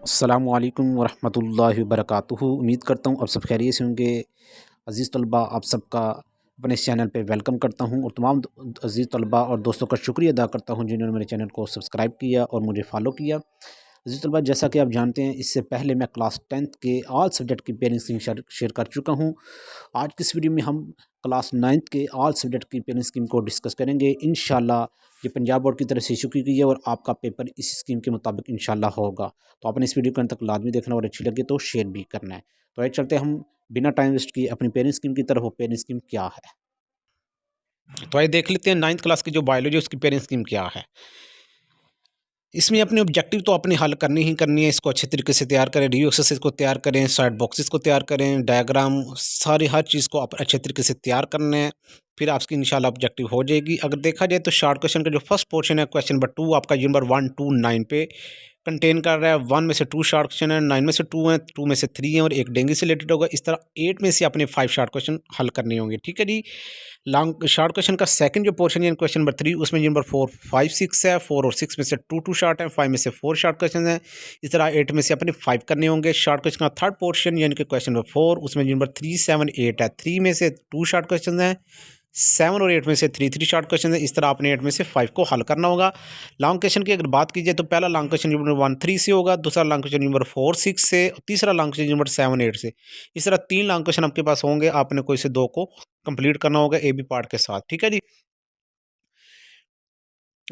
अस्सलामुअलैकुम वरहमतुल्लाहि वबरकातुहू। उम्मीद करता हूँ आप सब खैरियत से होंगे। अज़ीज़ तलबा, आप सबका अपने इस चैनल पे वेलकम करता हूँ और तमाम अज़ीज़ तलबा और दोस्तों का शुक्रिया अदा करता हूँ जिन्होंने मेरे चैनल को सब्सक्राइब किया और मुझे फ़ॉलो किया। अज़ीज़ तलबा, जैसा कि आप जानते हैं, इससे पहले मैं क्लास 10th के ऑल सब्जेक्ट की पेरेंट्स स्कीम शेयर कर चुका हूँ। आज की इस वीडियो में हम क्लास 9th के ऑल सब्जेक्ट की पेरेंट्स स्कीम को डिस्कस करेंगे। इंशाल्लाह ये पंजाब बोर्ड की तरफ से इशू की गई है और आपका पेपर इस स्कीम के मुताबिक इंशाल्लाह होगा। तो आपने इस वीडियो को अंत तक लाजमी देखना और अच्छी लगे तो शेयर भी करना है। तो आइए चलते हम बिना टाइम वेस्ट किए अपनी पेरेंट्स स्कीम की तरफ। वो पेरेंट्स स्कीम क्या है, तो आइए देख लेते हैं 9th क्लास की जो बायोलॉजी है उसकी पेरेंट्स स्कीम क्या है। इसमें अपने ऑब्जेक्टिव तो अपने हल करनी ही करनी है। इसको अच्छे तरीके से तैयार करें, रिव्यू एक्सरसाइज को तैयार करें, साइड बॉक्सेस को तैयार करें, डायग्राम, सारी हर चीज़ को आप अच्छे तरीके से तैयार करना है। फिर आपकी इंशाल्लाह ऑब्जेक्टिव हो जाएगी। अगर देखा जाए तो शॉर्ट क्वेश्चन का जो फर्स्ट पोर्शन है, क्वेश्चन नंबर 2 आपका नंबर 1 टू 9 पे कंटेन कर रहा है। 1 में से 2 शॉर्ट क्वेश्चन है, 9 में से 2 हैं, 2 में से 3 हैं और एक डेंगू से रिलेटेड होगा। इस तरह 8 में से अपने 5 शॉर्ट क्वेश्चन हल करने होंगे। ठीक है जी। लॉन्ग शॉर्ट क्वेश्चन का सेकंड जो पोर्शन है, क्वेश्चन नंबर 3, उसमें नंबर 4 5 6 है। 4 और 6 में से 2 2 शॉर्ट है, 5 में से 4 शॉर्ट क्वेश्चन हैं। इस तरह 8 में से अपने 5 करने होंगे। शॉर्ट क्वेश्चन का थर्ड पोर्शन यानी कि क्वेश्चन नंबर 4, उसमें नंबर 3 7 8 है। 3 में से 2 शॉर्ट क्वेश्चन हैं, 7 और 8 में से 3 3 शॉर्ट क्वेश्चन है। इस तरह आपने 8 में से 5 को हल करना होगा। लॉन्ग क्वेश्चन की अगर बात की जाए तो पहला लॉन्ग क्वेश्चन नंबर 1 3 से होगा, दूसरा लॉन्ग क्वेश्चन नंबर 4 6 से और तीसरा लॉन्ग क्वेश्चन नंबर 7 8 से। इस तरह 3 लॉन्ग क्वेश्चन आपके पास होंगे, आपने कोई से 2 को कंप्लीट करना होगा ए बी पार्ट के साथ। ठीक है जी।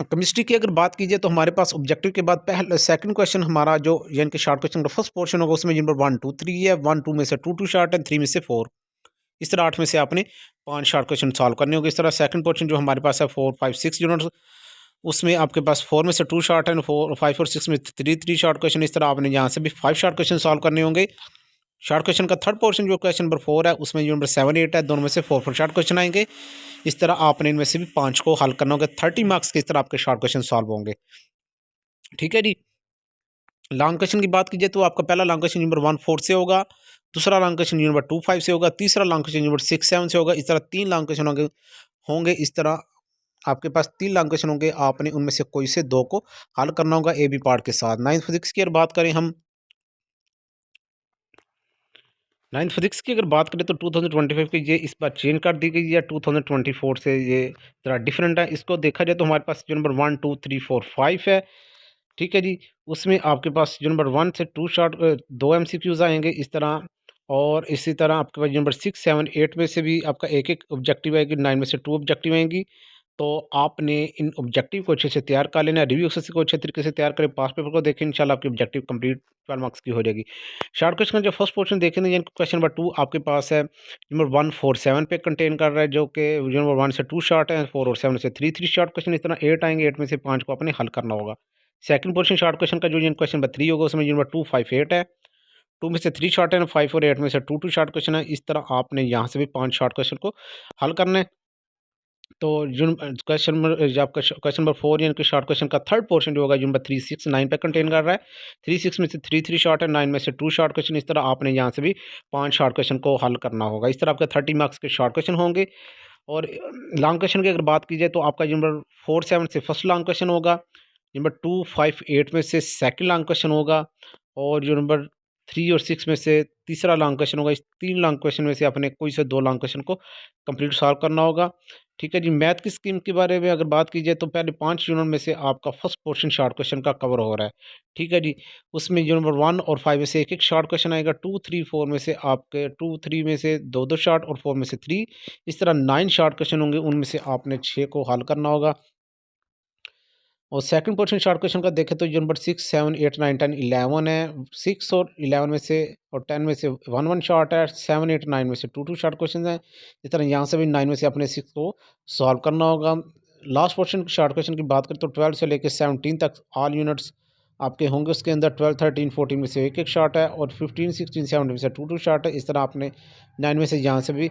केमिस्ट्री की अगर बात कीजिए तो हमारे पास ऑब्जेक्टिव के बाद पहले सेकंड क्वेश्चन हमारा जो यानी कि शॉर्ट क्वेश्चन का फर्स्ट पोर्शन होगा, उसमें नंबर 1 2 3 है। 1 2 में से 2 2 शॉर्ट है, 3 में से 4। इस तरह 8 में से आपने 5 शॉर्ट क्वेश्चन सॉल्व करने होंगे। इस तरह सेकंड पोर्शन जो हमारे पास है 4 5 6 यूनिट्स, उसमें आपके पास 4 में से 2 शॉर्ट है, 4 5 और 6 में 3 3 शॉर्ट क्वेश्चन। इस तरह आपने यहाँ से भी 5 शॉर्ट क्वेश्चन सॉल्व करने होंगे। शॉर्ट क्वेश्चन का थर्ड पोर्शन जो क्वेश्चन नंबर 4 है, उसमें जो नंबर 7 8 है, दोनों में से 4 4 शॉर्ट क्वेश्चन आएंगे। इस तरह आपने इनमें से भी 5 को हल करना होगा। 30 मार्क्स के इस तरह आपके शॉर्ट क्वेश्चन सॉल्व होंगे। ठीक है जी। लॉन्ग क्वेश्चन की बात कीजिए तो आपका पहला लॉन्ग क्वेश्चन नंबर 1 4 से होगा, दूसरा लॉन्ग क्वेश्चन नंबर 2 5 से होगा, तीसरा लॉन्ग क्वेश्चन नंबर 6 7 से होगा। इस तरह 3 लॉन्ग क्वेश्चन होंगे। इस तरह आपके पास 3 लॉन्ग क्वेश्चन होंगे, आपने उनमें से कोई से 2 को हल करना होगा ए बी पार्ट के साथ। नाइन्थ फिजिक्स की अगर बात करें हम, नाइन्थ फिजिक्स की अगर बात करें तो 2025 की ये इस बार चेंज कर दी गई है। 2024 से ये ज़रा डिफरेंट है। इसको देखा जाए तो हमारे पास जो नंबर 1 2 3 4 5 है। ठीक है जी। उसमें आपके पास जो नंबर 1 से 2 शॉर्ट 2 एमसीक्यूज आएंगे इस तरह। और इसी तरह आपके पास नंबर 6 7 8 में से भी आपका एक एक ऑब्जेक्टिव आएगी, 9 में से 2 ऑब्जेक्टिव आएंगी। तो आपने इन ऑब्जेक्टिव को अच्छे से तैयार कर लेना है, रिव्यू एक्सरसाइज को अच्छे तरीके से तैयार करें, पास पेपर को देखें, इंशाल्लाह आपकी ऑब्जेक्टिव कंप्लीट 12 मार्क्स की हो जाएगी। शॉर्ट क्वेश्चन का जो फर्स्ट पोर्शन देखेंगे यानी क्वेश्चन नंबर 2 आपके पास है नंबर 1 4 7 पे कंटेन कर रहा है, जो कि नंबर 1 से 2 शॉर्ट है, 4 और 7 से 3 3 शॉर्ट क्वेश्चन। इस तरह 8 आएंगे, 8 में से 5 को आपने हल करना होगा। सेकंड पोर्शन शॉर्ट क्वेश्चन का जो क्वेश्चन नंबर 3 होगा, उसमें नंबर 2 5 8 है, 2 में से 3 शॉर्ट है, 5 और 8 में से 2 2 शॉर्ट क्वेश्चन है। इस तरह आपने यहाँ से भी 5 शॉर्ट क्वेश्चन को हल करना है। तो जो क्वेश्चन नंबर जो आपका क्वेश्चन नंबर 4 यानी कि शॉर्ट क्वेश्चन का थर्ड पोर्शन जो होगा, जो नंबर 3 6 9 पे कंटेन कर रहा है। 3 6 में से 3 3 शॉर्ट है, 9 में से 2 शॉर्ट क्वेश्चन। इस तरह आपने यहाँ से भी 5 शॉर्ट क्वेश्चन को हल करना होगा। इस तरह आपके 30 मार्क्स के शॉर्ट क्वेश्चन होंगे। और लॉन्ग क्वेश्चन की अगर बात की जाए तो आपका जो नंबर 4 7 से फर्स्ट लॉन्ग क्वेश्चन होगा, नंबर 2 5 8 में से सेकंड लॉन्ग क्वेश्चन होगा, और जो नंबर 3 और 6 में से तीसरा लॉन्ग क्वेश्चन होगा। इस 3 लॉन्ग क्वेश्चन में से अपने कोई से 2 लॉन्ग क्वेश्चन को कंप्लीट सॉल्व करना होगा। ठीक है जी। मैथ की स्कीम के बारे में अगर बात की जाए तो पहले 5 यूनिट में से आपका फर्स्ट पोर्शन शॉर्ट क्वेश्चन का कवर हो रहा है। ठीक है जी। उसमें जो नंबर 1 और 5 में से एक एक शॉर्ट क्वेश्चन आएगा। 2 3 4 में से आपके 2 3 में से 2 2 शॉर्ट और 4 में से 3। इस तरह 9 शॉर्ट क्वेश्चन होंगे, उनमें से आपने 6 को हल करना होगा। और सेकंड पोर्शन शॉर्ट क्वेश्चन का देखें तो जो नंबर 6 7 8 9 10 11 है। 6 और 11 में से और 10 में से 1 1 शॉर्ट है। 7 8 9 में से 2 2 शॉर्ट क्वेश्चन हैं। इस तरह यहाँ से भी 9 में से अपने 6 को सॉल्व करना होगा। लास्ट पोर्शन शॉर्ट क्वेश्चन की बात करें तो 12 से लेकर 17 तक ऑल यूनिट्स आपके होंगे। उसके अंदर 12 13 14 में से एक एक शॉर्ट है, और 15 16 17 में से 2 2 शॉर्ट है। इस तरह आपने 9 में से यहाँ से भी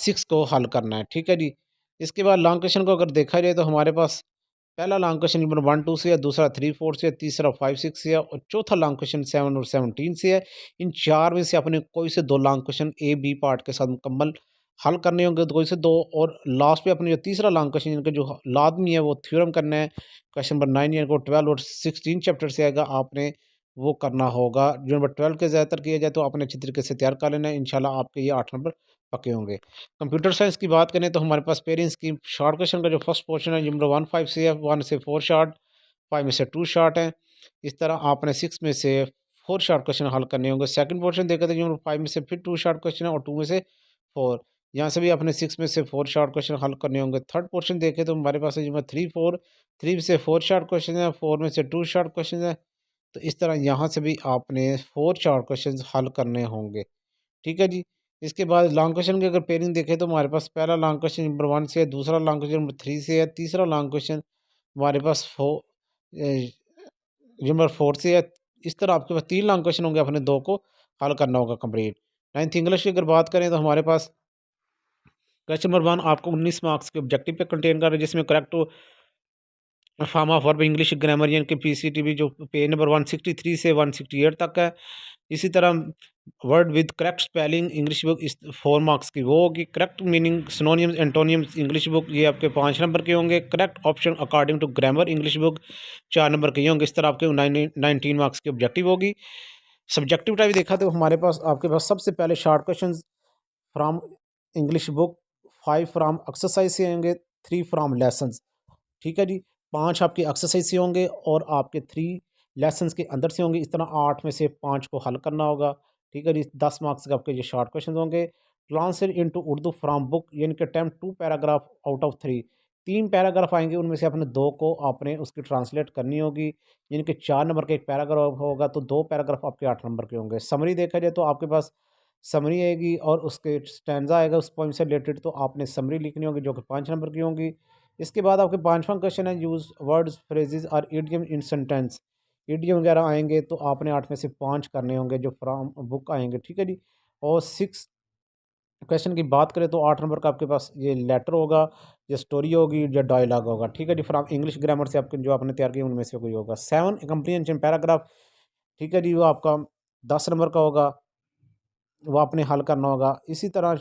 6 को हल करना है। ठीक है जी। इसके बाद लॉन्ग क्वेश्चन को अगर देखा जाए तो हमारे पास पहला लॉन्ग क्वेश्चन नंबर 1 2 से है, दूसरा 3 4 से है, तीसरा 5 6 से है, और चौथा लॉन्ग क्वेश्चन 7 और 17 से है। इन 4 में से अपने कोई से 2 long question A B part के साथ मुकम्मल हल करने होंगे, तो कोई से 2। और लास्ट पे अपने जो तीसरा लॉन्ग क्वेश्चन इनका जो लाजमी है वो थ्योरम करना है। क्वेश्चन नंबर 9 यानी को 12 और 16 चैप्टर से आएगा, आपने वो करना होगा। जो नंबर 12 के ज़्यादातर किया जाए तो आपने अच्छी तरीके से तैयार कर लेना है, इंशाल्लाह आपके ये 8 नंबर पक्के होंगे। कंप्यूटर साइंस की बात करें तो हमारे पास पेयरिंग स्कीम शॉर्ट क्वेश्चन का जो फर्स्ट पोर्शन है नंबर 1 5 से है, 1 से 4 शॉर्ट, 5 में से 2 शॉर्ट हैं। इस तरह आपने 6 में से 4 शॉर्ट क्वेश्चन हल करने होंगे। सेकंड पोर्शन देखा था नंबर 5 में से फिर 2 शॉर्ट क्वेश्चन है और 2 में से 4, यहाँ से भी आपने 6 में से 4 शॉर्ट क्वेश्चन हल करने होंगे। थर्ड पोर्शन देखें तो हमारे पास है नंबर 3 4, 3 में से 4 शॉर्ट क्वेश्चन है, 4 में से 2 शॉर्ट क्वेश्चन है। तो इस तरह यहाँ से भी आपने 4 शॉर्ट क्वेश्चन हल करने होंगे। ठीक है जी। इसके बाद लॉन्ग क्वेश्चन की अगर पेयरिंग देखें तो हमारे पास पहला लॉन्ग क्वेश्चन नंबर 1 से है, दूसरा लॉन्ग क्वेश्चन नंबर 3 से है, तीसरा लॉन्ग क्वेश्चन हमारे पास नंबर 4 से है। इस तरह आपके पास 3 लॉन्ग क्वेश्चन होंगे, अपने 2 को हल करना होगा कंप्लीट। 9th इंग्लिश की अगर बात करें तो हमारे पास क्वेश्चन नंबर 1 आपको 19 मार्क्स के ऑब्जेक्टिव पे कंटेन कर रहा है, जिसमें correct form of verb English grammar यानी कि पीसीटीबी जो पेज नंबर 163 से 168 तक है। इसी तरह word with correct spelling English book इस 4 मार्क्स की वो होगी। Correct meaning synonyms antonyms English book ये आपके 5 नंबर के होंगे। Correct option according to grammar English book 4 number के होंगे। इस तरह आपके 19 मार्क्स की ऑब्जेक्टिव होगी। सब्जेक्टिव टाइप देखा तो हमारे पास आपके पास सबसे पहले short question from English book, 5 from exercise से होंगे, 3 फ्राम लेसन्स। ठीक है जी। 5 आपके एक्सरसाइज से होंगे और आपके 3 लेसन्स के अंदर से होंगे। इस तरह 8 में से 5 को हल करना होगा। ठीक है जी। 10 मार्क्स के आपके ये शॉर्ट क्वेश्चन होंगे। Translate into Urdu from book यानी कि attempt 2 paragraph out of 3, 3 paragraph आएंगे, उनमें से आपने 2 को आपने उसकी ट्रांसलेट करनी होगी। यानी कि 4 नंबर का एक पैराग्राफ होगा तो 2 पैराग्राफ आपके 8 नंबर के होंगे। समरी देखा जाए तो आपके पास समरी आएगी और उसके स्टैंजा आएगा उस पॉइंट से रिलेटेड, तो आपने समरी लिखनी होगी जो कि 5 नंबर की होंगी। इसके बाद आपके 5वां क्वेश्चन है यूज़ वर्ड्स फ्रेजेस और इडियम इन सेंटेंस। इडियम वगैरह आएंगे तो आपने 8 में से 5 करने होंगे जो फ्रॉम बुक आएंगे। ठीक है जी। और 6 क्वेश्चन की बात करें तो 8 नंबर का आपके पास ये लेटर होगा, या स्टोरी होगी, या डायलॉग होगा। ठीक है जी। फ्रॉम इंग्लिश ग्रामर से आपके जो आपने तैयार किया उनमें से कोई होगा। 7 कंप्रीहेंशन पैराग्राफ। ठीक है जी। वो आपका 10 नंबर का होगा, वो आपने हल करना होगा। इसी तरह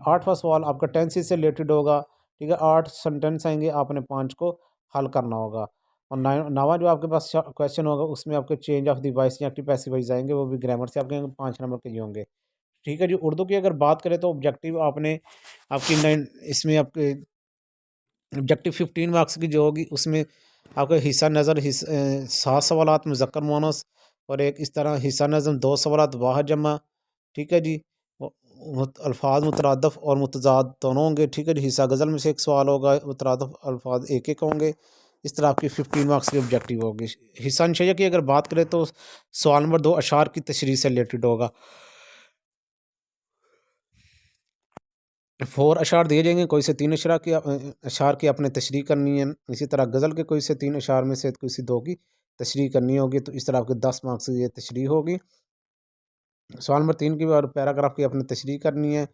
8वां सवाल आपका टेंसेस से रिलेटेड होगा। ठीक है। 8 सेंटेंस आएंगे, आपने 5 को हल करना होगा। और 9वां जो आपके पास क्वेश्चन होगा उसमें आपके चेंज ऑफ द वॉइस या एक्टिव पैसिव वॉइस आएंगे, वो भी ग्रामर से आपके 5 नंबर के ही होंगे। ठीक है जी। उर्दू की अगर बात करें तो ऑब्जेक्टिव आपने आपकी 9 इसमें आपके ऑब्जेक्टिव 15 मार्क्स की जो होगी उसमें आपका हिस्सा नज़र 7 सवालात मुज़क्कर मुअन्नस और एक इस तरह हिस्सा नज़म 2 सवालात वाहिद जमा। ठीक है जी। अल्फाज मुतरादफ़ और मुतज़ाद दोनों होंगे। ठीक है जी। हिस्सा गज़ल में से एक सवाल होगा, मुतरादफ़ अल्फाज एक एक होंगे। इस तरह आपकी 15 मार्क्स की ऑब्जेक्टिव होगी। हिस्सा अंशया की अगर बात करें तो सवाल नंबर 2 अशार की तशरीह से रिलेटेड होगा। 4 अशार दिए जाएंगे, कोई से 3 अशार की आपने तशरीह करनी है। इसी तरह गज़ल के कोई से 3 अशार में से कोई से 2 की तशरीह करनी होगी। तो इस तरह आपके 10 मार्क्स की ये तशरीह होगी। सवाल नंबर 3 की और पैराग्राफ की आपने तशरीह करनी है।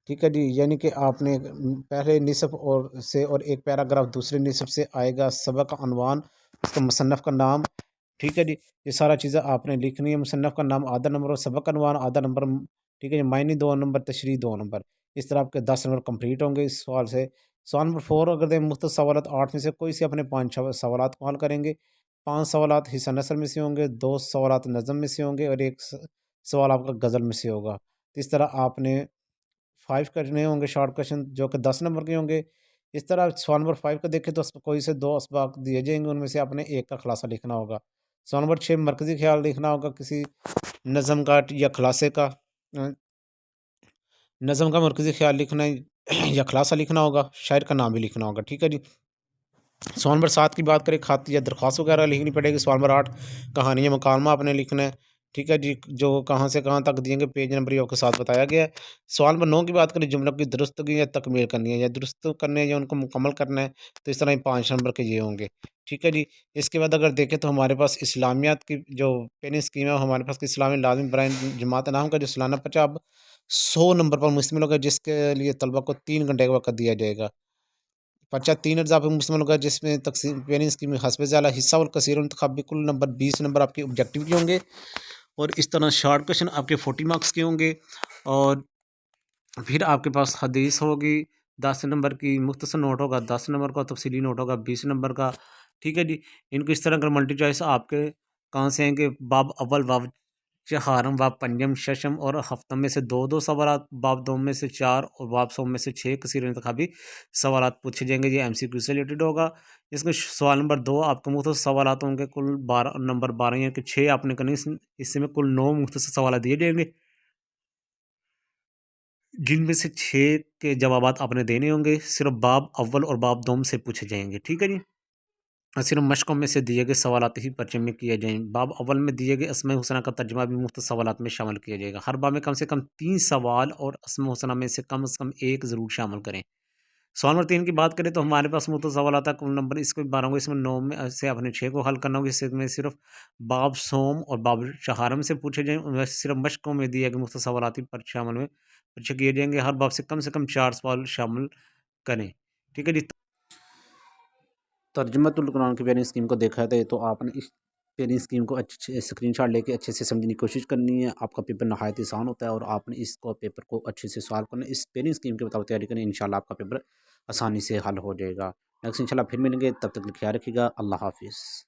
ठीक है जी। यानी कि आपने पहले निसफ़ और एक पैराग्राफ दूसरे निसफ़ से आएगा, सबक का अनवान, उसका मुसन्नफ़ का नाम। ठीक है जी। ये सारा चीज़ें आपने लिखनी है। मुसन्नफ़ का नाम आधा नंबर और सबक का अनवान आधा नंबर। ठीक है जी। मायने 2 नंबर, तशरीह 2 नंबर। इस तरह आपके 10 नंबर कंप्लीट होंगे इस सवाल से। सवाल नंबर 4 अगर दें मुख्तसर सवालात 8 में से कोई से अपने 5 सवालात को हल करेंगे। 5 सवालात हिस्सा नसर में से होंगे, 2 सवालात नज़म में से होंगे और 1 सवाल आपका गज़ल में से होगा। तो इस तरह आपने 5 करने होंगे शॉर्ट क्वेश्चन जो कि 10 नंबर के होंगे। इस तरह सवाल नंबर 5 को देखें तो कोई से 2 असबाक दिए जाएंगे, उनमें से आपने एक का खुलासा लिखना होगा। सवाल नंबर 6 मरकज़ी ख्याल लिखना होगा किसी नज़म का या खुलासे का। नज़म का मरकज़ी ख्याल लिखना है या खुलासा लिखना होगा, शायर का नाम भी लिखना होगा। ठीक है जी। सवाल नंबर 7 की बात करें, ख़त या दरख्वास्त वगैरह लिखनी पड़ेगी। सवाल नंबर 8 कहानी या मकालमा आपने लिखना है। ठीक है जी। जो कहाँ से कहाँ तक दिएंगे पेज नंबर ये आपके साथ बताया गया है। सवाल नंबर 9 की बात करें, जुमलों की दुरुस्तगी या तकमील करनी है, या दुरुस्त करने है या उनको मुकम्मल करना है, तो इस तरह ही 5 नंबर के ये होंगे। ठीक है जी। इसके बाद अगर देखें तो हमारे पास इस्लामियात की जो पेनी स्कीम है, हमारे पास इस्लामी लाज़िम बराए जमात नाम का जो सालाना पर्चा अब 100 नंबर पर मुश्तमिल होगा, जिसके लिए तलबा को 3 घंटे का वक़्त दिया जाएगा। पर्चा 3 अज़्ज़ा पे मुश्तमिल होगा, जिसमें तक़सीम पेनी स्कीम में हस्ब ज़ाला हिस्सा और कसीर इंतखाबी कुल नंबर 20 नंबर आपके ऑब्जेक्टिव के होंगे। और इस तरह शॉर्ट क्वेश्चन आपके 40 मार्क्स के होंगे। और फिर आपके पास हदीस होगी 10 नंबर की, मुख्तसर नोट होगा 10 नंबर का, तफसीली नोट होगा 20 नंबर का। ठीक है जी। इनको इस तरह अगर मल्टी चॉइस आपके कहाँ से आएंगे? बाब अव्वल, वाव चहारम, वाव पंजम, शशम और हफ्तम में से दो दो सवाल, बाब दो में से चार और बाब सौ में से छः कसीर इंतखाबी सवाल पूछे जाएंगे। ये MCQ से रिलेटेड होगा। इसमें सवाल नंबर 2 आपको मुख्तसर सवाल होंगे, कुल 12 नंबर 12 यानी कि 6 आपने करने। इसमें कुल 9 मुख्तसर सवाल दिए जाएंगे, जिनमें से 6 के जवाबात आपने देने होंगे। सिर्फ बाब अव्वल और बाब दोम से पूछे जाएंगे, ठीक है जी। और सिर्फ मशकों में से दिए गए सवालात ही पर्चे में किए जाएँ। बाब अव्वल में दिए गए अस्माए हुस्ना का तर्जुमा भी मुफ्त सवालात में शामिल किया जाएगा। हर बाब में कम से कम 3 सवाल और अस्माए हुस्ना में से कम 1 ज़रूर शामिल करें। सवाल नंबर 3 की बात करें तो हमारे पास मुफ्त सवाल आता है, कुल नंबर इसको 12 होंगे, इसमें 9 में से आपने 6 को हल करना होगा। इसमें सिर्फ बाब सोम और बाब चहारम से पूछे जाएँ। वैसे सिर्फ मशकों में दिए गए मुफ्त सवालात ही पर्चे किए जाएंगे। हर बाब से कम 4 सवाल शामिल करें, ठीक है जी। तर्जुमतुल कुरान की पेयरिंग स्कीम को देखा है तो आपने इस पेयरिंग स्कीम को अच्छे स्क्रीनशॉट लेके अच्छे से समझने की कोशिश करनी है। आपका पेपर नहायत आसान होता है और आपने इसको पेपर को अच्छे से सॉल्व करना है। इस पेयरिंग स्कीम के मुताबिक तैयारी करें, इंशाल्लाह आपका पेपर आसानी से हल हो जाएगा। नेक्स्ट इंशाल्लाह फिर मिलेंगे, तब तक ख्याल रखिएगा। अल्लाह हाफिज़।